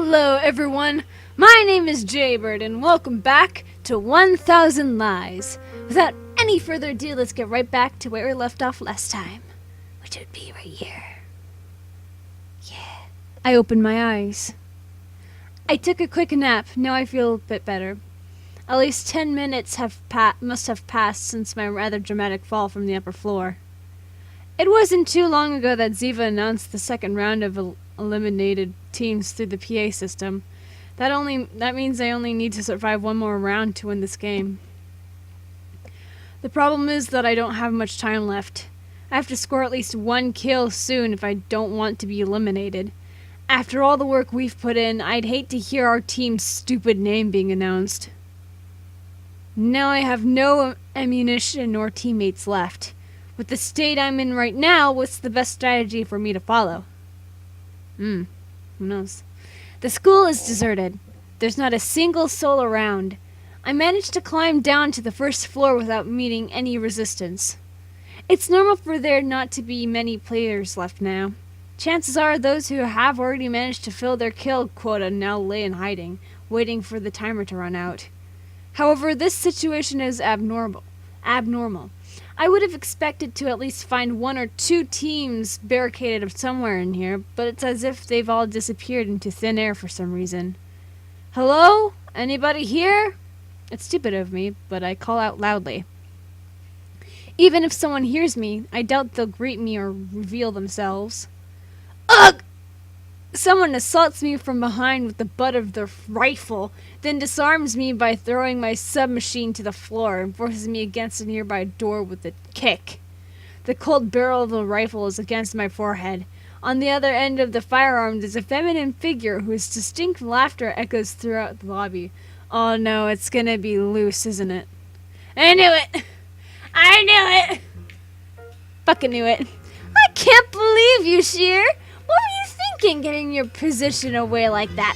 Hello everyone, my name is Jaybird and welcome back to 1000 Lies. Without any further ado, let's get right back to where we left off last time, which would be right here. Yeah. I opened my eyes. I took a quick nap, now I feel a bit better. At least 10 minutes must have passed since my rather dramatic fall from the upper floor. It wasn't too long ago that Ziva announced the second round of eliminated teams through the PA system. That means I only need to survive one more round to win this game. The problem is that I don't have much time left. I have to score at least one kill soon if I don't want to be eliminated. After all the work we've put in, I'd hate to hear our team's stupid name being announced. Now I have no ammunition nor teammates left. With the state I'm in right now, what's the best strategy for me to follow? Who knows? The school is deserted. There's not a single soul around. I managed to climb down to the first floor without meeting any resistance. It's normal for there not to be many players left now. Chances are those who have already managed to fill their kill quota now lay in hiding, waiting for the timer to run out. However, this situation is abnormal. I would have expected to at least find one or two teams barricaded somewhere in here, but it's as if they've all disappeared into thin air for some reason. Hello? Anybody here? It's stupid of me, but I call out loudly. Even if someone hears me, I doubt they'll greet me or reveal themselves. Ugh! Someone assaults me from behind with the butt of their rifle, then disarms me by throwing my submachine to the floor and forces me against a nearby door with a kick. The cold barrel of the rifle is against my forehead. On the other end of the firearm is a feminine figure whose distinct laughter echoes throughout the lobby. Oh no, it's gonna be Luce, isn't it? I knew it! I knew it! Fucking knew it. I can't believe you, Sheer! What were you thinking, getting your position away like that?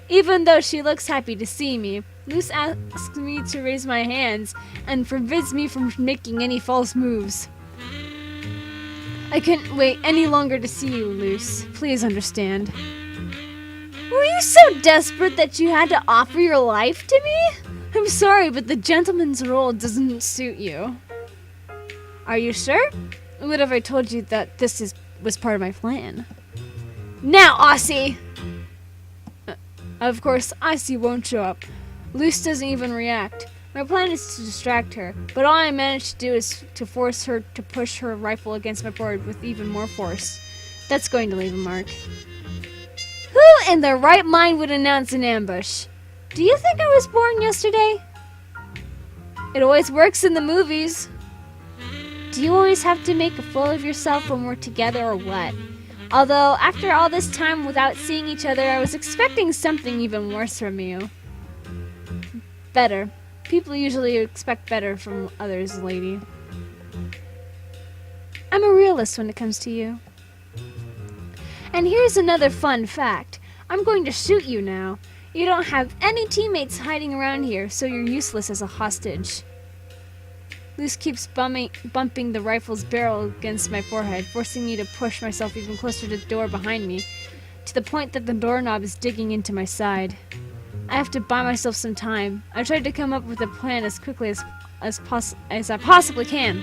Even though she looks happy to see me, Luce asks me to raise my hands and forbids me from making any false moves. I couldn't wait any longer to see you, Luce. Please understand. Were you so desperate that you had to offer your life to me? I'm sorry, but the gentleman's role doesn't suit you. Are you sure? What if I told you that this was part of my plan? Now, Aussie! Of course, Aussie won't show up. Luce doesn't even react. My plan is to distract her, but all I managed to do is to force her to push her rifle against my board with even more force. That's going to leave a mark. Who in their right mind would announce an ambush? Do you think I was born yesterday? It always works in the movies. Do you always have to make a fool of yourself when we're together or what? Although, after all this time without seeing each other, I was expecting something even worse from you. Better. People usually expect better from others, lady. I'm a realist when it comes to you. And here's another fun fact. I'm going to shoot you now. You don't have any teammates hiding around here, so you're useless as a hostage. Luce keeps bumping the rifle's barrel against my forehead, forcing me to push myself even closer to the door behind me, to the point that the doorknob is digging into my side. I have to buy myself some time. I tried to come up with a plan as quickly as I possibly can.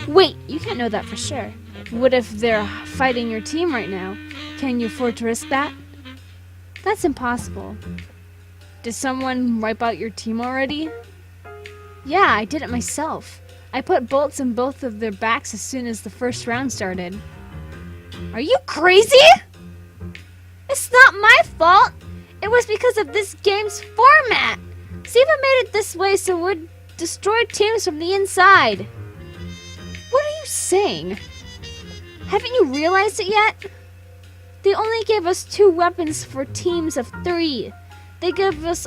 Wait, you can't know that for sure. What if they're fighting your team right now? Can you afford to risk that? That's impossible. Did someone wipe out your team already? Yeah, I did it myself. I put bolts in both of their backs as soon as the first round started. Are you crazy? It's not my fault. It was because of this game's format. Ziva made it this way so it would destroy teams from the inside. What are you saying? Haven't you realized it yet? They only gave us 2 weapons for teams of 3. They give us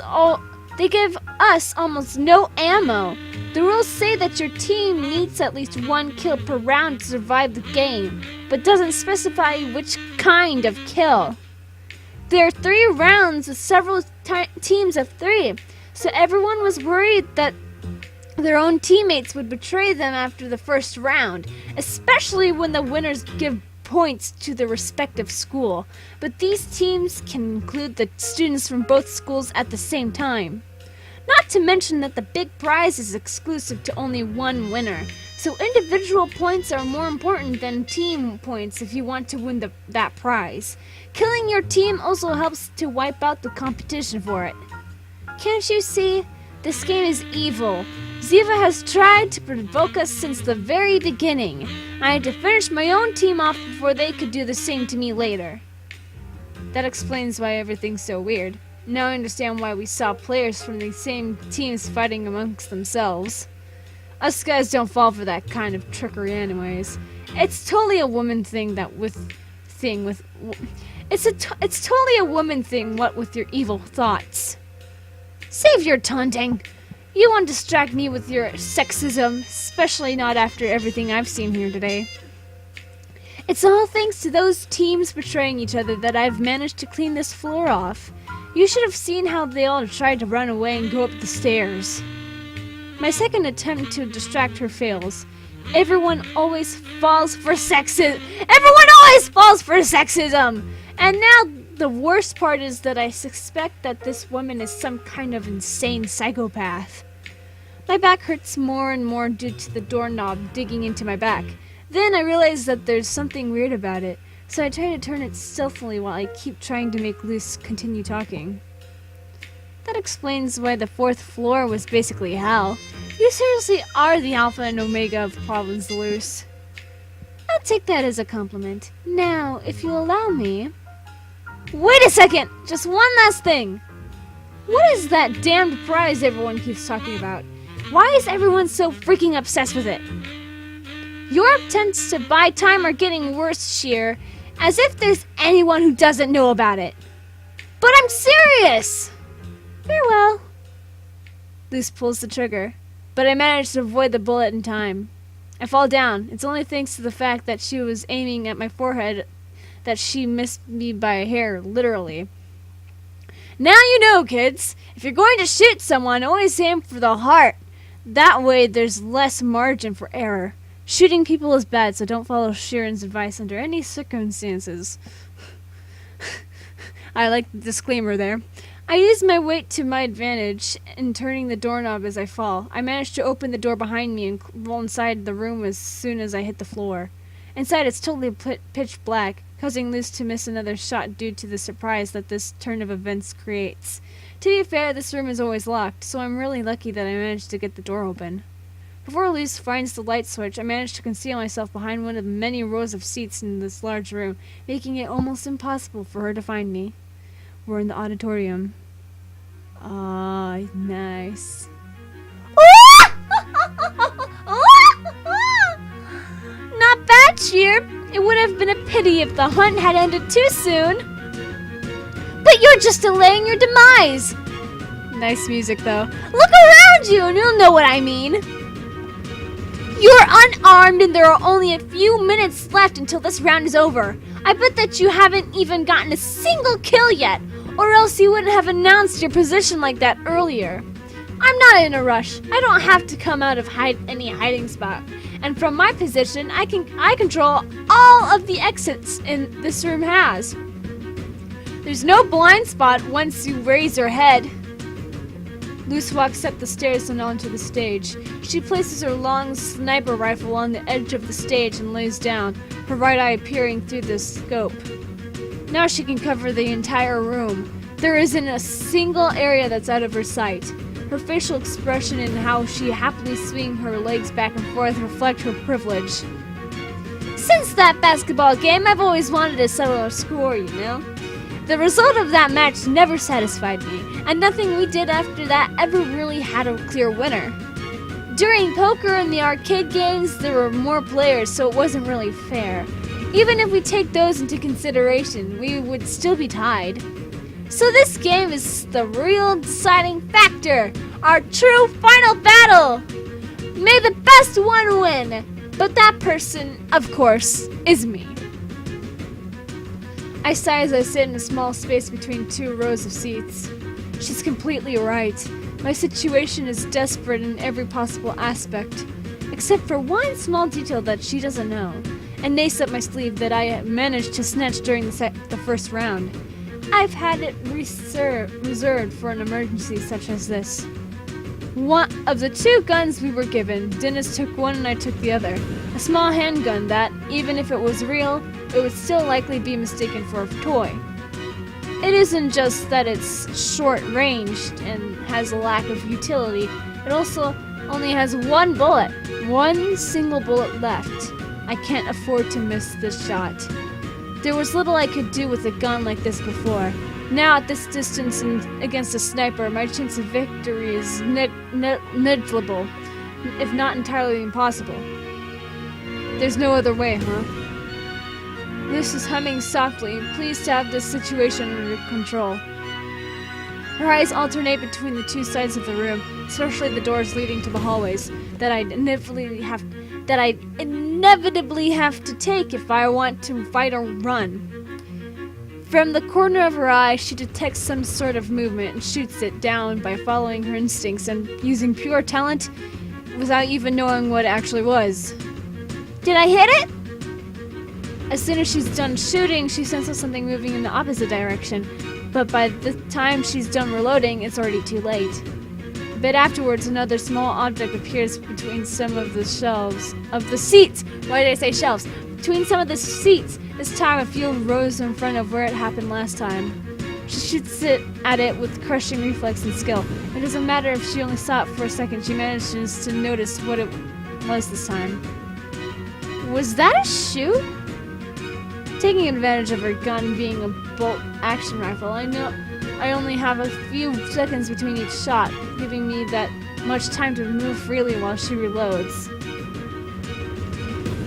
almost no ammo. The rules say that your team needs at least 1 kill per round to survive the game, but doesn't specify which kind of kill. There are 3 rounds with several teams of 3, so everyone was worried that their own teammates would betray them after the first round, especially when the winners give points to their respective school, but these teams can include the students from both schools at the same time. Not to mention that the big prize is exclusive to only one winner, so individual points are more important than team points if you want to win that prize. Killing your team also helps to wipe out the competition for it. Can't you see? This game is evil. Ziva has tried to provoke us since the very beginning. I had to finish my own team off before they could do the same to me later. That explains why everything's so weird. Now I understand why we saw players from the same teams fighting amongst themselves. Us guys don't fall for that kind of trickery anyways. It's totally a woman thing it's totally a woman thing, what with your evil thoughts. Save your taunting. You won't distract me with your sexism, especially not after everything I've seen here today. It's all thanks to those teams betraying each other that I've managed to clean this floor off. You should have seen how they all tried to run away and go up the stairs. My second attempt to distract her fails. Everyone always falls for sexism. And now the worst part is that I suspect that this woman is some kind of insane psychopath. My back hurts more and more due to the doorknob digging into my back. Then I realize that there's something weird about it, so I try to turn it stealthily while I keep trying to make Luce continue talking. That explains why the 4th floor was basically hell. You seriously are the alpha and omega of Province Luce. I'll take that as a compliment. Now, if you allow me... Wait a second! Just one last thing! What is that damned prize everyone keeps talking about? Why is everyone so freaking obsessed with it? Your attempts to buy time are getting worse, Sheer, as if there's anyone who doesn't know about it. But I'm serious! Farewell. Luce pulls the trigger, but I manage to avoid the bullet in time. I fall down. It's only thanks to the fact that she was aiming at my forehead that she missed me by a hair, literally. Now you know, kids. If you're going to shoot someone, always aim for the heart. That way there's less margin for error. Shooting people is bad, so don't follow Sheeran's advice under any circumstances. I like the disclaimer there. I use my weight to my advantage in turning the doorknob as I fall. I manage to open the door behind me and roll inside the room as soon as I hit the floor. Inside it's totally pitch black, causing Luce to miss another shot due to the surprise that this turn of events creates. To be fair, this room is always locked, so I'm really lucky that I managed to get the door open. Before Luce finds the light switch, I manage to conceal myself behind one of the many rows of seats in this large room, making it almost impossible for her to find me. We're in the auditorium. Ah, nice. Not bad, Sheer. It would have been a pity if the hunt had ended too soon. But you're just delaying your demise. Nice music, though. Look around you and you'll know what I mean. You're unarmed and there are only a few minutes left until this round is over. I bet that you haven't even gotten a single kill yet, or else you wouldn't have announced your position like that earlier. I'm not in a rush. I don't have to come out of any hiding spot. And from my position, I control all of the exits in this room has. There's no blind spot once you raise your head. Luce walks up the stairs and onto the stage. She places her long sniper rifle on the edge of the stage and lays down, her right eye peering through the scope. Now she can cover the entire room. There isn't a single area that's out of her sight. Her facial expression and how she happily swings her legs back and forth reflect her privilege. Since that basketball game, I've always wanted to settle a score, you know? The result of that match never satisfied me, and nothing we did after that ever really had a clear winner. During poker and the arcade games, there were more players, so it wasn't really fair. Even if we take those into consideration, we would still be tied. So this game is the real deciding factor, our true final battle. May the best one win, but that person, of course, is me. I sigh as I sit in a small space between two rows of seats. She's completely right. My situation is desperate in every possible aspect, except for one small detail that she doesn't know, an ace up my sleeve that I managed to snatch during the first round. I've had it reserved for an emergency such as this. One of the two guns we were given, Dennis took one and I took the other. A small handgun that, even if it was real, it would still likely be mistaken for a toy. It isn't just that it's short-ranged and has a lack of utility, it also only has one bullet. One single bullet left. I can't afford to miss this shot. There was little I could do with a gun like this before. Now at this distance and against a sniper, my chance of victory is negligible, if not entirely impossible. There's no other way, huh? Luce is humming softly, pleased to have this situation under control. Her eyes alternate between the two sides of the room, especially the doors leading to the hallways that I'd inevitably have to take if I want to fight or run. From the corner of her eye, she detects some sort of movement and shoots it down by following her instincts and using pure talent without even knowing what it actually was. Did I hit it? As soon as she's done shooting, she senses something moving in the opposite direction, but by the time she's done reloading, it's already too late. A bit afterwards, another small object appears between some of the shelves of the seats. Why did I say shelves? Between some of the seats. This time, a few rows in front of where it happened last time. She shoots at it with crushing reflex and skill. It doesn't matter if she only saw it for a second. She manages to notice what it was this time. Was that a shoot? Taking advantage of her gun being a bolt-action rifle, I know I only have a few seconds between each shot, giving me that much time to move freely while she reloads.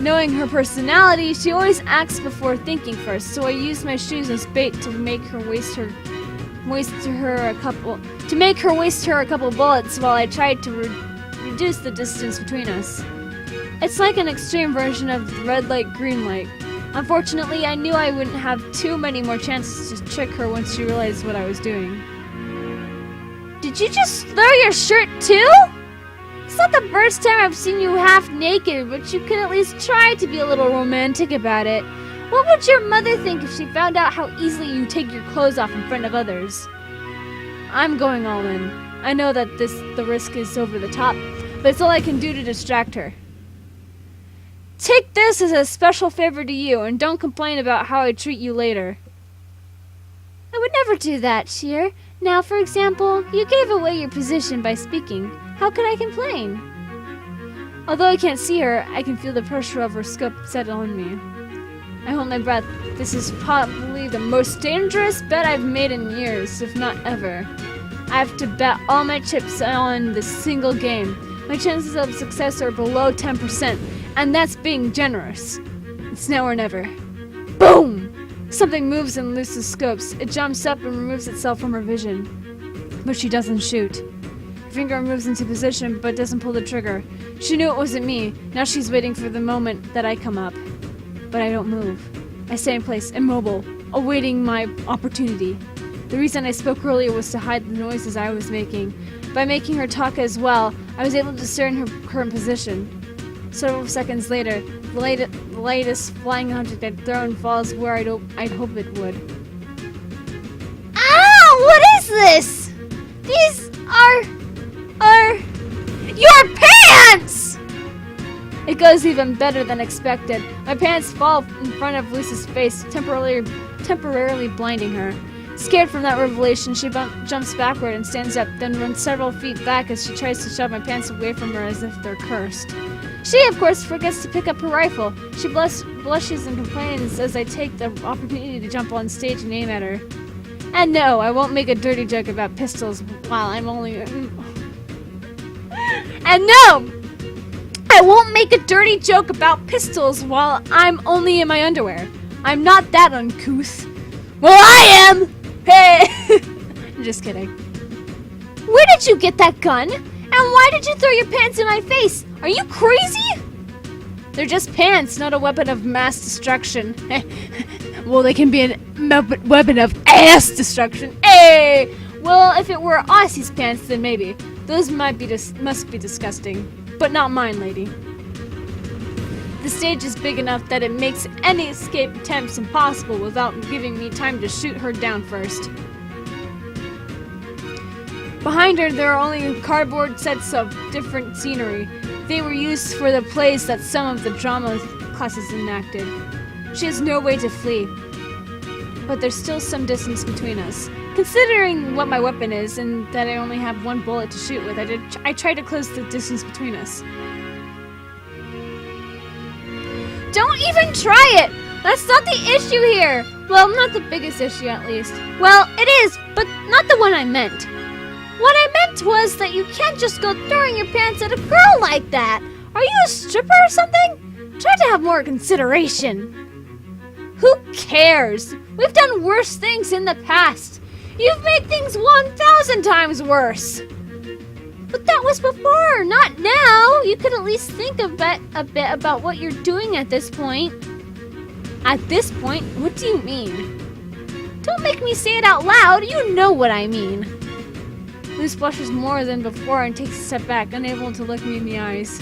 Knowing her personality, she always acts before thinking first, so I used my shoes as bait to make her waste her a couple bullets while I tried to reduce the distance between us. It's like an extreme version of red light, green light. Unfortunately, I knew I wouldn't have too many more chances to trick her once she realized what I was doing. Did you just throw your shirt too? It's not the first time I've seen you half naked, but you can at least try to be a little romantic about it. What would your mother think if she found out how easily you take your clothes off in front of others? I'm going all in. I know that the risk is over the top, but it's all I can do to distract her. Take this as a special favor to you, and don't complain about how I treat you later. I would never do that, Sheer. Now, for example, you gave away your position by speaking. How could I complain? Although I can't see her, I can feel the pressure of her scope set on me. I hold my breath. This is probably the most dangerous bet I've made in years, if not ever. I have to bet all my chips on this single game. My chances of success are below 10%, and that's being generous. It's now or never. Boom! Something moves in Luce's scopes. It jumps up and removes itself from her vision. But she doesn't shoot. Her finger moves into position, but doesn't pull the trigger. She knew it wasn't me. Now she's waiting for the moment that I come up. But I don't move. I stay in place, immobile, awaiting my opportunity. The reason I spoke earlier was to hide the noises I was making. By making her talk as well, I was able to discern her current position. Several seconds later, the latest flying object I'd thrown falls where I'd hope it would. Ow! What is this? These are your pants! It goes even better than expected. My pants fall in front of Luce's face, temporarily blinding her. Scared from that revelation, she jumps backward and stands up, then runs several feet back as she tries to shove my pants away from her as if they're cursed. She, of course, forgets to pick up her rifle. She blushes and complains as I take the opportunity to jump on stage and aim at her. And no, I won't make a dirty joke about pistols while I'm only... And no! I won't make a dirty joke about pistols while I'm only in my underwear. I'm not that uncouth. Well, I am! Hey! I'm just kidding. Where did you get that gun? And why did you throw your pants in my face? Are you crazy? They're just pants, not a weapon of mass destruction. Well, they can be a weapon of ass destruction. Hey! Well, if it were Aussie's pants, then maybe. Those must be disgusting. But not mine, lady. The The stage is big enough that it makes any escape attempts impossible without giving me time to shoot her down first. Behind her, there are only cardboard sets of different scenery. They were used for the plays that some of the drama classes enacted. She has no way to flee, but there's still some distance between us. Considering what my weapon is and that I only have one bullet to shoot with, I tried to close the distance between us. Don't even try it! That's not the issue here! Well, not the biggest issue at least. Well, it is, but not the one I meant. What I meant was that you can't just go throwing your pants at a girl like that! Are you a stripper or something? Try to have more consideration. Who cares? We've done worse things in the past. You've made things 1,000 times worse. But that was before, not now. You could at least think a bit about what you're doing at this point. At this point? What do you mean? Don't make me say it out loud. You know what I mean. Luz blushes more than before and takes a step back, unable to look me in the eyes.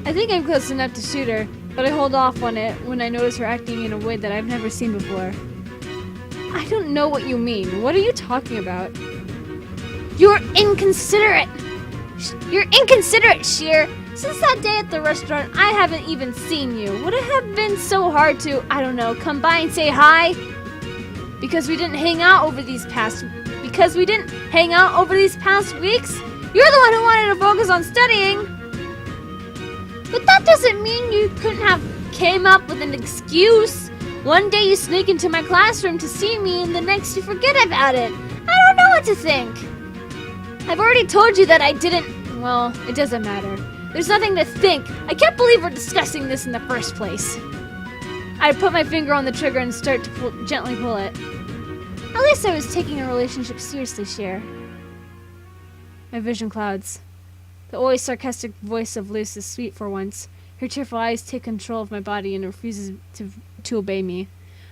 I think I'm close enough to shoot her, but I hold off on it when I notice her acting in a way that I've never seen before. I don't know what you mean. What are you talking about? You're inconsiderate! You're inconsiderate, Sheer! Since that day at the restaurant, I haven't even seen you. Would it have been so hard to, I don't know, come by and say hi? Because we didn't hang out over these past weeks? You're the one who wanted to focus on studying! But that doesn't mean you couldn't have came up with an excuse. One day you sneak into my classroom to see me, and the next you forget about it. I don't know what to think. I've already told you that I didn't... Well, it doesn't matter. There's nothing to think. I can't believe we're discussing this in the first place. I put my finger on the trigger and start to gently pull it. At least I was taking a relationship seriously, Cher. My vision clouds. The always sarcastic voice of Luz is sweet for once. Her tearful eyes take control of my body and refuses to obey me.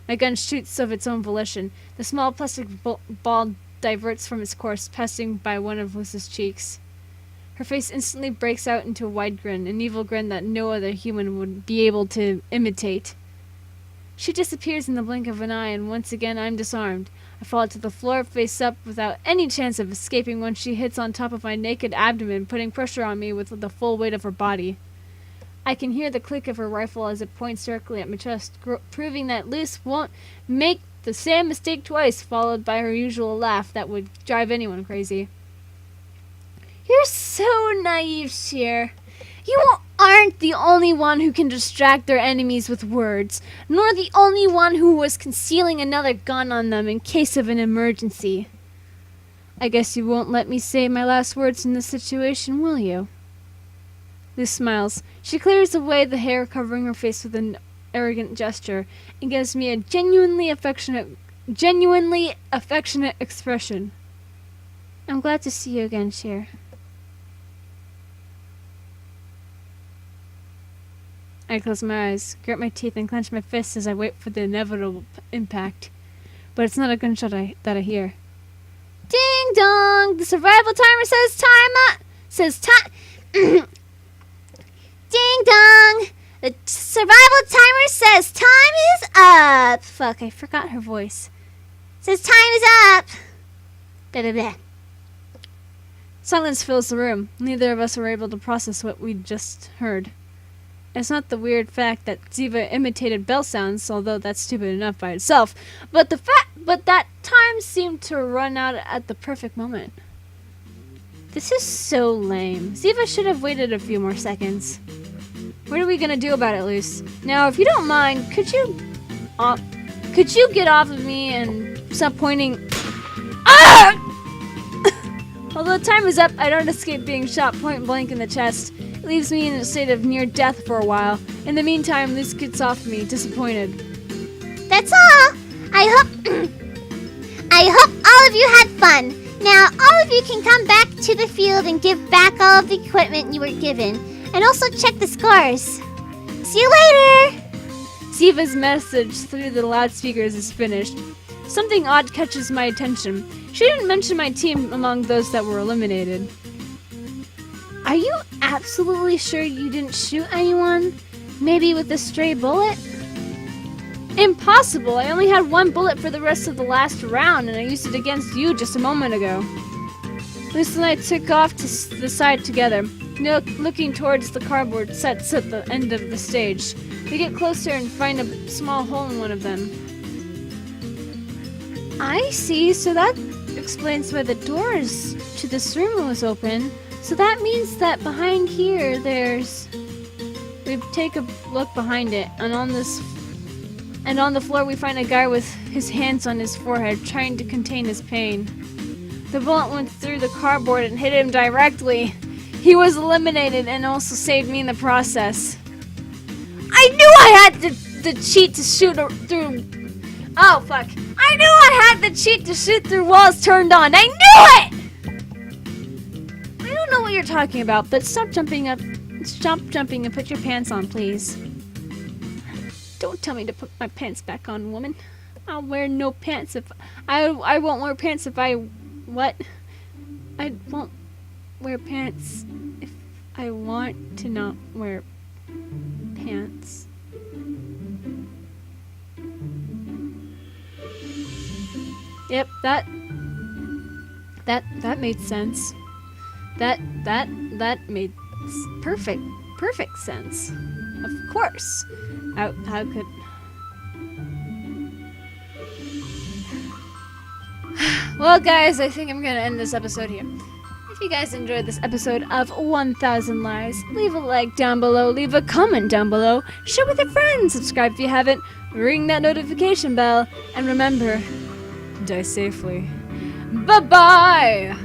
My gun shoots of its own volition. The small plastic ball diverts from its course, passing by one of Luz's cheeks. Her face instantly breaks out into a wide grin, an evil grin that no other human would be able to imitate. She disappears in the blink of an eye, and once again I'm disarmed. I fall to the floor face up without any chance of escaping when she hits on top of my naked abdomen, putting pressure on me with the full weight of her body. I can hear the click of her rifle as it points directly at my chest, proving that Luz won't make the same mistake twice, followed by her usual laugh that would drive anyone crazy. You're so naive, Cher. You aren't the only one who can distract their enemies with words, nor the only one who was concealing another gun on them in case of an emergency. I guess you won't let me say my last words in this situation, will you? Luz smiles. She clears away the hair covering her face with an arrogant gesture and gives me a genuinely affectionate expression. I'm glad to see you again, Cher. I close my eyes, grit my teeth, and clench my fists as I wait for the inevitable impact. But it's not a gunshot that I hear. Ding dong! The survival timer says time up! Ding dong! The survival timer says time is up! Fuck, I forgot her voice. Says time is up! Blah, blah, blah. Silence fills the room. Neither of us are able to process what we just heard. It's not the weird fact that Ziva imitated bell sounds, although that's stupid enough by itself, but that time seemed to run out at the perfect moment. This is so lame. Ziva should have waited a few more seconds. What are we gonna do about it, Luz? Now, if you don't mind, could you get off of me and stop pointing? Ah! Although time is up, I don't escape being shot point blank in the chest. It leaves me in a state of near death for a while. In the meantime, Luz gets off me, disappointed. That's all! I hope all of you had fun. Now, all of you can come back to the field and give back all of the equipment you were given. And also check the scores. See you later! Ziva's message through the loudspeakers is finished. Something odd catches my attention. She didn't mention my team among those that were eliminated. Are you absolutely sure you didn't shoot anyone? Maybe with a stray bullet? Impossible! I only had one bullet for the rest of the last round, and I used it against you just a moment ago. Lucy and I took off to the side together, looking towards the cardboard sets at the end of the stage. We get closer and find a small hole in one of them. I see, so that explains why the doors to this room was open. So that means that behind here there's... We take a look behind it, and on the floor we find a guy with his hands on his forehead, trying to contain his pain. The bullet went through the cardboard and hit him directly. He was eliminated and also saved me in the process. I knew I had the cheat to shoot through... Oh, fuck. I knew I had the cheat to shoot through walls turned on. I knew it! I don't know what you're talking about, but stop jumping and put your pants on, please. Don't tell me to put my pants back on, woman. I'll wear no pants if... I won't wear pants if I... What? I won't wear pants if I want to not wear pants. Yep, that made sense. That made perfect sense. Of course. How could... Well, guys, I think I'm gonna end this episode here. If you guys enjoyed this episode of 1000 Lies, leave a like down below, leave a comment down below, share with your friends, subscribe if you haven't, ring that notification bell, and remember, die safely. Bye-bye!